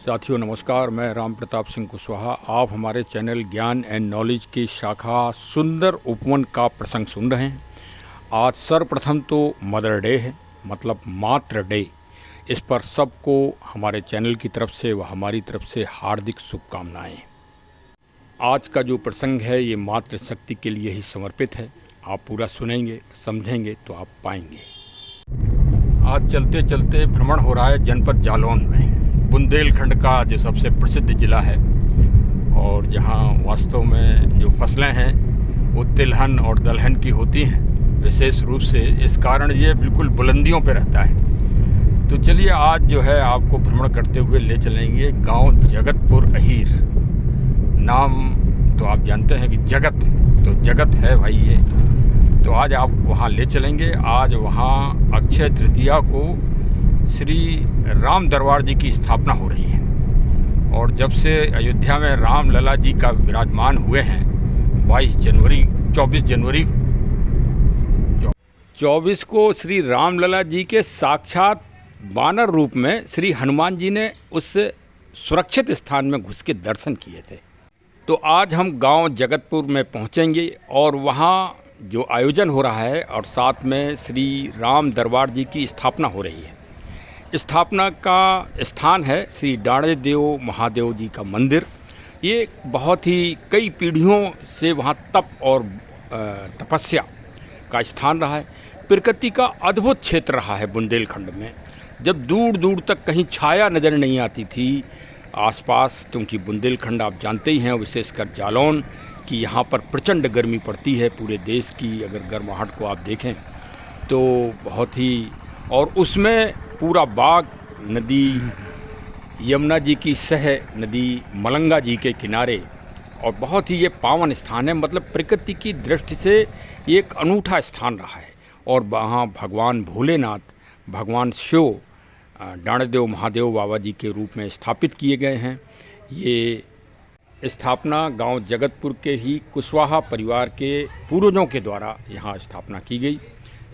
साथियों नमस्कार, मैं राम प्रताप सिंह कुशवाहा। आप हमारे चैनल ज्ञान एंड नॉलेज की शाखा सुंदर उपवन का प्रसंग सुन रहे हैं। आज सर्वप्रथम तो मदर डे है, मतलब मातृ डे। इस पर सबको हमारे चैनल की तरफ से व हमारी तरफ से हार्दिक शुभकामनाएं। आज का जो प्रसंग है ये मातृशक्ति के लिए ही समर्पित है। आप पूरा सुनेंगे, समझेंगे तो आप पाएंगे। आज चलते चलते भ्रमण हो रहा है जनपद जालौन में, बुंदेलखंड का जो सबसे प्रसिद्ध ज़िला है और जहां वास्तव में जो फसलें हैं वो तिलहन और दलहन की होती हैं विशेष रूप से। इस कारण ये बिल्कुल बुलंदियों पे रहता है। तो चलिए आज जो है आपको भ्रमण करते हुए ले चलेंगे गांव जगतपुर अहीर। नाम तो आप जानते हैं कि जगत, तो जगत है भाई ये। तो आज आप वहाँ ले चलेंगे। आज वहाँ अक्षय तृतीया को श्री राम दरबार जी की स्थापना हो रही है और जब से अयोध्या में राम लला जी का विराजमान हुए हैं 24 को श्री राम लला जी के साक्षात वानर रूप में श्री हनुमान जी ने उस सुरक्षित स्थान में घुस के दर्शन किए थे। तो आज हम गांव जगतपुर में पहुंचेंगे और वहां जो आयोजन हो रहा है और साथ में श्री राम दरबार जी की स्थापना हो रही है। स्थापना का स्थान है श्री डाणेदेव महादेव जी का मंदिर। ये बहुत ही कई पीढ़ियों से वहाँ तप और तपस्या का स्थान रहा है। प्रकृति का अद्भुत क्षेत्र रहा है बुंदेलखंड में। जब दूर दूर तक कहीं छाया नज़र नहीं आती थी आसपास, क्योंकि बुंदेलखंड आप जानते ही हैं, विशेषकर जालौन कि यहाँ पर प्रचंड गर्मी पड़ती है। पूरे देश की अगर गर्माहट को आप देखें तो बहुत ही, और उसमें पूरा बाग नदी, यमुना जी की सह नदी, मलंगा जी के किनारे, और बहुत ही ये पावन स्थान है। मतलब प्रकृति की दृष्टि से ये एक अनूठा स्थान रहा है। और वहाँ भगवान भोलेनाथ, भगवान शिव डाणेदेव महादेव बाबा जी के रूप में स्थापित किए गए हैं। ये स्थापना गांव जगतपुर के ही कुशवाहा परिवार के पूर्वजों के द्वारा यहाँ स्थापना की गई।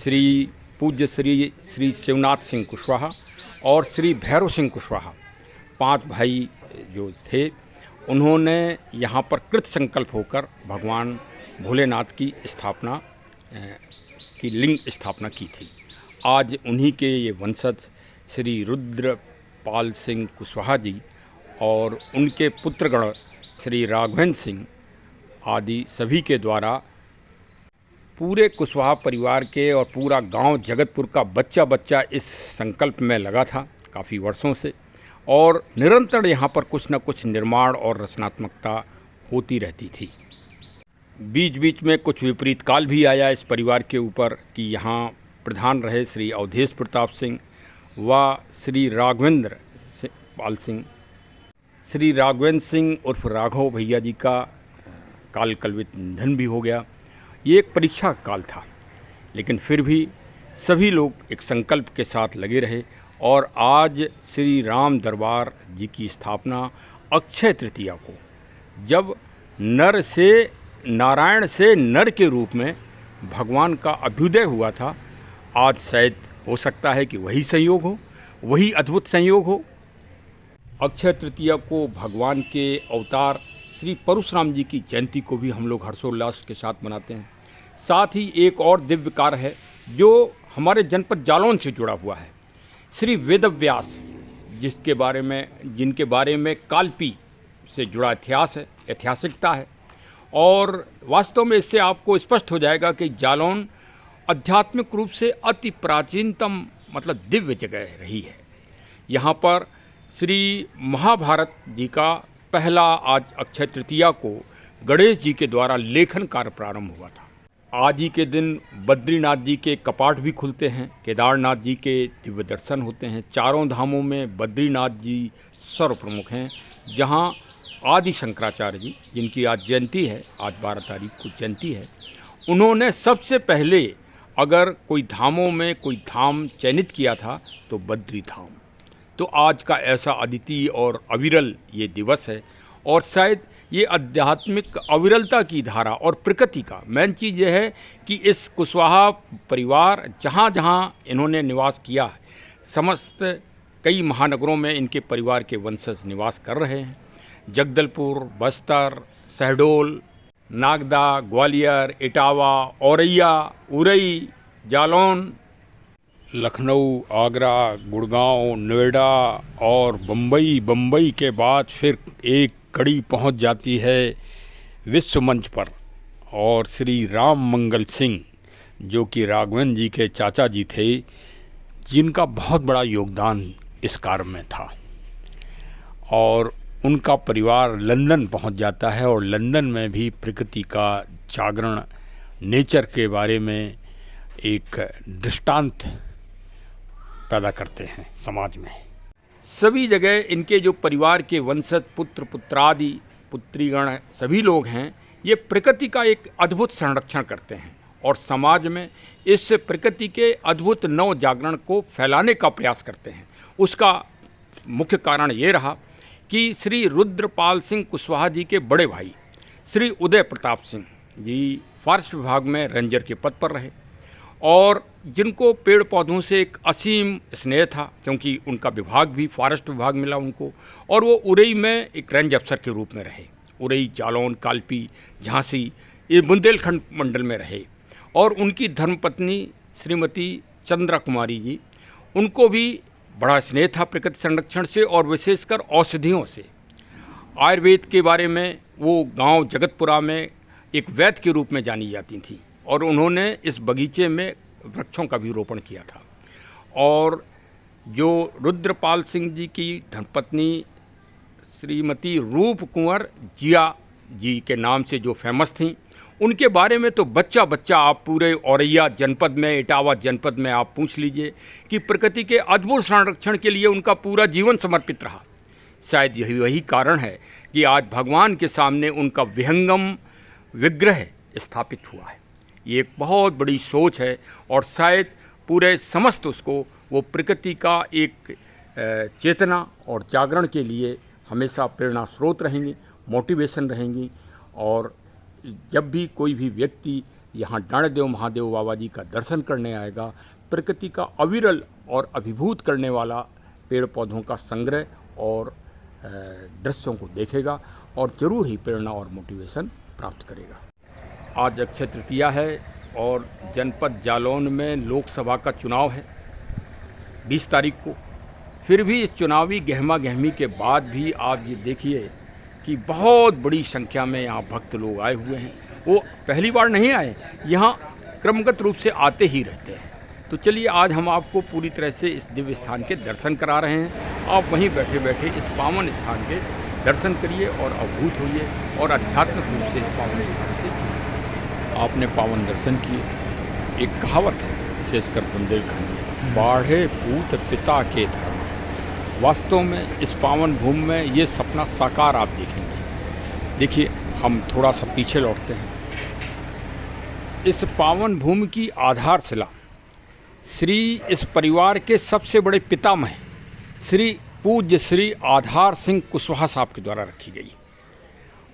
श्री पूज्य श्री शिवनाथ सिंह कुशवाहा और श्री भैरव सिंह कुशवाहा, 5 भाई जो थे, उन्होंने यहाँ पर कृत संकल्प होकर भगवान भोलेनाथ की स्थापना की लिंग स्थापना की थी। आज उन्हीं के ये वंशज श्री रुद्रपाल सिंह कुशवाहा जी और उनके पुत्रगण श्री राघवेंद्र सिंह आदि सभी के द्वारा पूरे कुशवाहा परिवार के और पूरा गांव जगतपुर का बच्चा बच्चा इस संकल्प में लगा था काफ़ी वर्षों से। और निरंतर यहाँ पर कुछ न कुछ निर्माण और रचनात्मकता होती रहती थी। बीच बीच में कुछ विपरीत काल भी आया इस परिवार के ऊपर कि यहाँ प्रधान रहे श्री अवधेश प्रताप सिंह व श्री राघवेंद्र पाल सिंह। श्री राघवेंद्र सिंह उर्फ राघव भैया जी का काल कल्पित निधन भी हो गया। ये एक परीक्षा काल था, लेकिन फिर भी सभी लोग एक संकल्प के साथ लगे रहे और आज श्री राम दरबार जी की स्थापना अक्षय तृतीया को, जब नर से नारायण से नर के रूप में भगवान का अभ्युदय हुआ था, आज शायद हो सकता है कि वही संयोग हो, वही अद्भुत संयोग हो। अक्षय तृतीया को भगवान के अवतार श्री परशुराम जी की जयंती को भी हम लोग हर्षोल्लास के साथ मनाते हैं। साथ ही एक और दिव्य कार्य है जो हमारे जनपद जालौन से जुड़ा हुआ है। श्री वेदव्यास जिनके बारे में कालपी से जुड़ा इतिहास है, ऐतिहासिकता है। और वास्तव में इससे आपको स्पष्ट हो जाएगा कि जालौन आध्यात्मिक रूप से अति प्राचीनतम मतलब दिव्य जगह रही है। यहाँ पर श्री महाभारत जी का पहला आज अक्षय तृतीया को गणेश जी के द्वारा लेखन कार्य प्रारंभ हुआ था। आज ही के दिन बद्रीनाथ जी के कपाट भी खुलते हैं, केदारनाथ जी के दिव्य दर्शन होते हैं। चारों धामों में बद्रीनाथ जी सर्वप्रमुख हैं, जहां आदि शंकराचार्य जी, जिनकी आज जयंती है, आज 12 तारीख को जयंती है, उन्होंने सबसे पहले अगर कोई धामों में कोई धाम चयनित किया था तो बद्री धाम। तो आज का ऐसा अद्वितीय और अविरल ये दिवस है। और शायद ये आध्यात्मिक अविरलता की धारा और प्रकृति का मेन चीज़ ये है कि इस कुशवाहा परिवार जहाँ जहाँ इन्होंने निवास किया है, समस्त कई महानगरों में इनके परिवार के वंशज निवास कर रहे हैं। जगदलपुर, बस्तर, शहडोल, नागदा, ग्वालियर, इटावा, औरैया, उरई, जालौन, लखनऊ, आगरा, गुड़गांव, नोएडा और बम्बई के बाद फिर एक कड़ी पहुंच जाती है विश्व मंच पर। और श्री राम मंगल सिंह, जो कि राघवन जी के चाचा जी थे, जिनका बहुत बड़ा योगदान इस कार्य में था, और उनका परिवार लंदन पहुंच जाता है। और लंदन में भी प्रकृति का जागरण, नेचर के बारे में एक दृष्टांत पैदा करते हैं समाज में। सभी जगह इनके जो परिवार के वंशज, पुत्र, पुत्रादि, पुत्रीगण सभी लोग हैं, ये प्रकृति का एक अद्भुत संरक्षण करते हैं और समाज में इस प्रकृति के अद्भुत नव जागरण को फैलाने का प्रयास करते हैं। उसका मुख्य कारण ये रहा कि श्री रुद्रपाल सिंह कुशवाहा जी के बड़े भाई श्री उदय प्रताप सिंह जी फॉरेस्ट विभाग में रेंजर के पद पर रहे, और जिनको पेड़ पौधों से एक असीम स्नेह था, क्योंकि उनका विभाग भी फॉरेस्ट विभाग मिला उनको, और वो उरई में एक रेंज अफसर के रूप में रहे। उरई, जालौन, कालपी, झांसी, ये बुंदेलखंड मंडल में रहे। और उनकी धर्मपत्नी श्रीमती चंद्रा कुमारी जी, उनको भी बड़ा स्नेह था प्रकृति संरक्षण से और विशेषकर औषधियों से। आयुर्वेद के बारे में वो गांव जगतपुरा में एक वैद्य के रूप में जानी जाती थी, और उन्होंने इस बगीचे में वृक्षों का भी रोपण किया था। और जो रुद्रपाल सिंह जी की धर्मपत्नी श्रीमती रूप कुंवर जिया जी के नाम से जो फेमस थीं, उनके बारे में तो बच्चा बच्चा आप पूरे औरैया जनपद में, इटावा जनपद में आप पूछ लीजिए कि प्रकृति के अद्भुत संरक्षण के लिए उनका पूरा जीवन समर्पित रहा। शायद यही वही कारण है कि आज भगवान के सामने उनका विहंगम विग्रह स्थापित हुआ है। ये एक बहुत बड़ी सोच है, और शायद पूरे समस्त उसको वो प्रकृति का एक चेतना और जागरण के लिए हमेशा प्रेरणा स्रोत रहेंगी, मोटिवेशन रहेंगी। और जब भी कोई भी व्यक्ति यहाँ डाणदेव महादेव बाबा जी का दर्शन करने आएगा, प्रकृति का अविरल और अभिभूत करने वाला पेड़ पौधों का संग्रह और दृश्यों को देखेगा, और ज़रूर ही प्रेरणा और मोटिवेशन प्राप्त करेगा। आज अक्षय तृतीया है और जनपद जालौन में लोकसभा का चुनाव है 20 तारीख को। फिर भी इस चुनावी गहमा गहमी के बाद भी आप ये देखिए कि बहुत बड़ी संख्या में यहाँ भक्त लोग आए हुए हैं। वो पहली बार नहीं आए, यहाँ क्रमगत रूप से आते ही रहते हैं। तो चलिए आज हम आपको पूरी तरह से इस दिव्य स्थान के दर्शन करा रहे हैं। आप वहीं बैठे बैठे इस पावन स्थान के दर्शन करिए और अभिभूत होइए और आध्यात्मिक रूप से इस पावन स्थान से जुड़िए। आपने पावन दर्शन किए। एक कहावत है विशेषकर बुंदेलखंड में, बाढ़े पूत पिता के धर्म। वास्तव में इस पावन भूमि में ये सपना साकार आप देखेंगे। देखिए हम थोड़ा सा पीछे लौटते हैं। इस पावन भूमि की आधारशिला इस परिवार के सबसे बड़े पितामह श्री पूज्य श्री आधार सिंह कुशवाहा साहब के द्वारा रखी गई,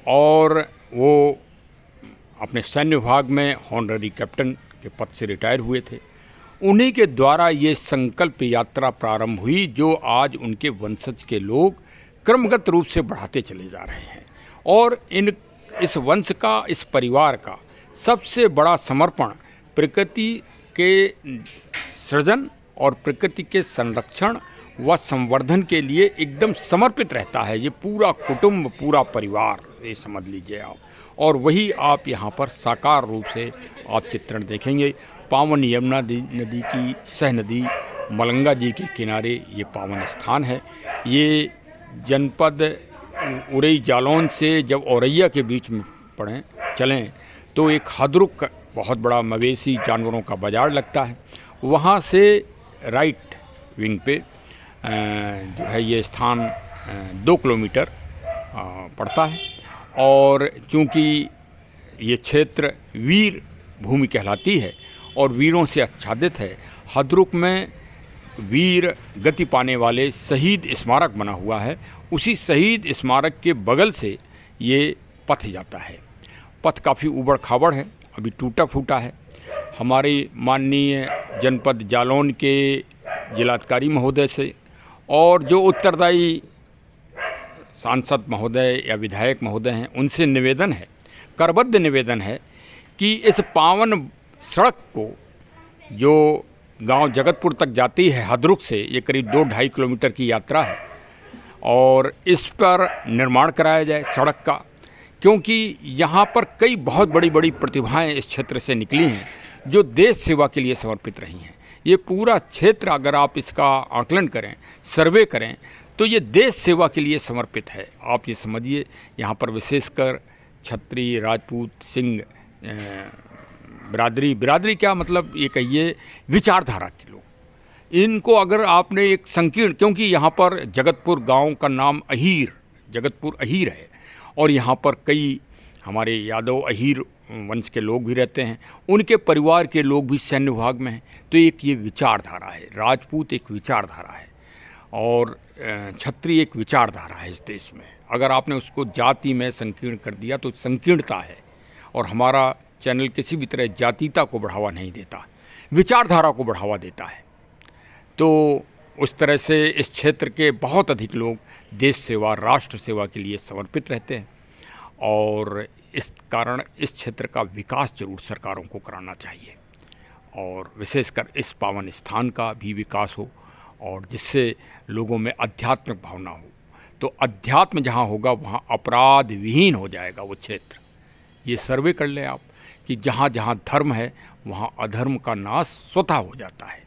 और वो अपने सैन्य विभाग में हॉनररी कैप्टन के पद से रिटायर हुए थे। उन्हीं के द्वारा ये संकल्प यात्रा प्रारंभ हुई, जो आज उनके वंशज के लोग क्रमगत रूप से बढ़ाते चले जा रहे हैं। और इस वंश का, इस परिवार का सबसे बड़ा समर्पण प्रकृति के सृजन और प्रकृति के संरक्षण व संवर्धन के लिए एकदम समर्पित रहता है। ये पूरा कुटुंब, पूरा परिवार, ये समझ लीजिए आप। और वही आप यहाँ पर साकार रूप से आप चित्रण देखेंगे। पावन यमुना नदी की सह नदी मलंगा जी के किनारे ये पावन स्थान है। ये जनपद उरई जालौन से जब औरैया के बीच में चलें तो एक हदरुक बहुत बड़ा मवेशी जानवरों का बाज़ार लगता है। वहाँ से राइट विंग पे जो है ये स्थान 2 किलोमीटर पड़ता है। और चूँकि ये क्षेत्र वीर भूमि कहलाती है और वीरों से आच्छादित है, हदरुक में वीर गति पाने वाले शहीद स्मारक बना हुआ है। उसी शहीद स्मारक के बगल से ये पथ जाता है। पथ काफ़ी ऊबड़ खाबड़ है, अभी टूटा फूटा है। हमारे माननीय जनपद जालौन के जिलाधिकारी महोदय से और जो उत्तरदायी सांसद महोदय या विधायक महोदय हैं उनसे निवेदन है, करबद्ध निवेदन है कि इस पावन सड़क को जो गांव जगतपुर तक जाती है हदरुख से, ये करीब 2-2.5 किलोमीटर की यात्रा है, और इस पर निर्माण कराया जाए सड़क का, क्योंकि यहाँ पर कई बहुत बड़ी बड़ी प्रतिभाएं इस क्षेत्र से निकली हैं जो देश सेवा के लिए समर्पित रही हैं। ये पूरा क्षेत्र अगर आप इसका आकलन करें, सर्वे करें, तो ये देश सेवा के लिए समर्पित है। आप ये समझिए, यहाँ पर विशेषकर क्षत्रिय, राजपूत, सिंह बिरादरी क्या मतलब, ये कहिए विचारधारा के लोग, इनको अगर आपने एक संकीर्ण, क्योंकि यहाँ पर जगतपुर गांव का नाम अहीर, जगतपुर अहीर है, और यहाँ पर कई हमारे यादव अहीर वंश के लोग भी रहते हैं, उनके परिवार के लोग भी सैन्य विभाग में हैं। तो एक ये विचारधारा है, राजपूत एक विचारधारा है और क्षत्रिय एक विचारधारा है इस देश में। अगर आपने उसको जाति में संकीर्ण कर दिया तो संकीर्णता है, और हमारा चैनल किसी भी तरह जातीयता को बढ़ावा नहीं देता, विचारधारा को बढ़ावा देता है। तो उस तरह से इस क्षेत्र के बहुत अधिक लोग देश सेवा, राष्ट्र सेवा के लिए समर्पित रहते हैं, और इस कारण इस क्षेत्र का विकास जरूर सरकारों को कराना चाहिए, और विशेषकर इस पावन स्थान का भी विकास हो, और जिससे लोगों में आध्यात्मिक भावना हो। तो अध्यात्म जहाँ होगा वहाँ अपराध विहीन हो जाएगा वो क्षेत्र। ये सर्वे कर लें आप कि जहाँ जहाँ धर्म है वहाँ अधर्म का नाश स्वतः हो जाता है।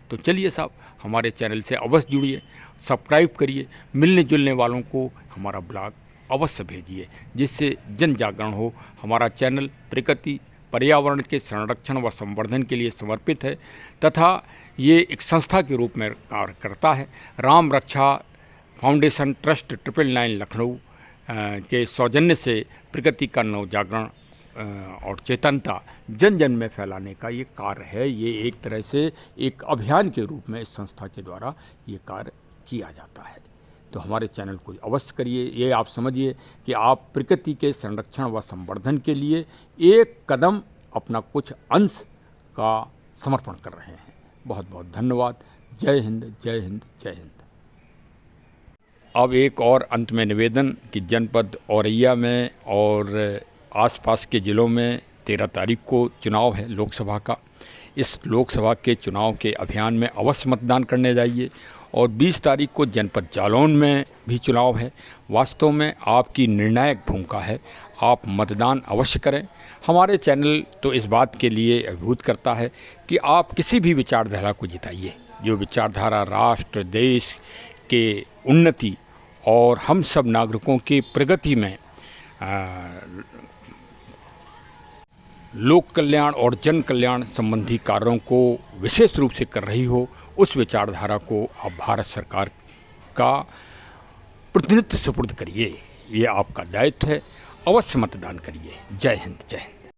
तो चलिए साहब, हमारे चैनल से अवश्य जुड़िए, सब्सक्राइब करिए, मिलने जुलने वालों को हमारा ब्लॉग अवश्य भेजिए, जिससे जन जागरण हो। हमारा चैनल प्रकृति पर्यावरण के संरक्षण व संवर्धन के लिए समर्पित है, तथा ये एक संस्था के रूप में कार्य करता है। राम रक्षा फाउंडेशन ट्रस्ट 999 लखनऊ के सौजन्य से प्रकृति का नव जागरण और चेतनता जन जन में फैलाने का ये कार्य है। ये एक तरह से एक अभियान के रूप में इस संस्था के द्वारा ये कार्य किया जाता है। तो हमारे चैनल को अवश्य करिए। ये आप समझिए कि आप प्रकृति के संरक्षण व संवर्धन के लिए एक कदम, अपना कुछ अंश का समर्पण कर रहे हैं। बहुत बहुत धन्यवाद। जय हिंद, जय हिंद, जय हिंद। अब एक और अंत में निवेदन कि जनपद औरैया में और आसपास के ज़िलों में 13 तारीख को चुनाव है लोकसभा का। इस लोकसभा के चुनाव के अभियान में अवश्य मतदान करने जाइए, और 20 तारीख को जनपद जालौन में भी चुनाव है। वास्तव में आपकी निर्णायक भूमिका है, आप मतदान अवश्य करें। हमारे चैनल तो इस बात के लिए अभिभूत करता है कि आप किसी भी विचारधारा को जिताइए, जो विचारधारा राष्ट्र देश के उन्नति और हम सब नागरिकों की प्रगति में लोक कल्याण और जन कल्याण संबंधी कार्यों को विशेष रूप से कर रही हो, उस विचारधारा को आप भारत सरकार का प्रतिनिधित्व सुपुर्द करिए। ये आपका दायित्व है। अवश्य मतदान करिए। जय हिंद, जय हिंद।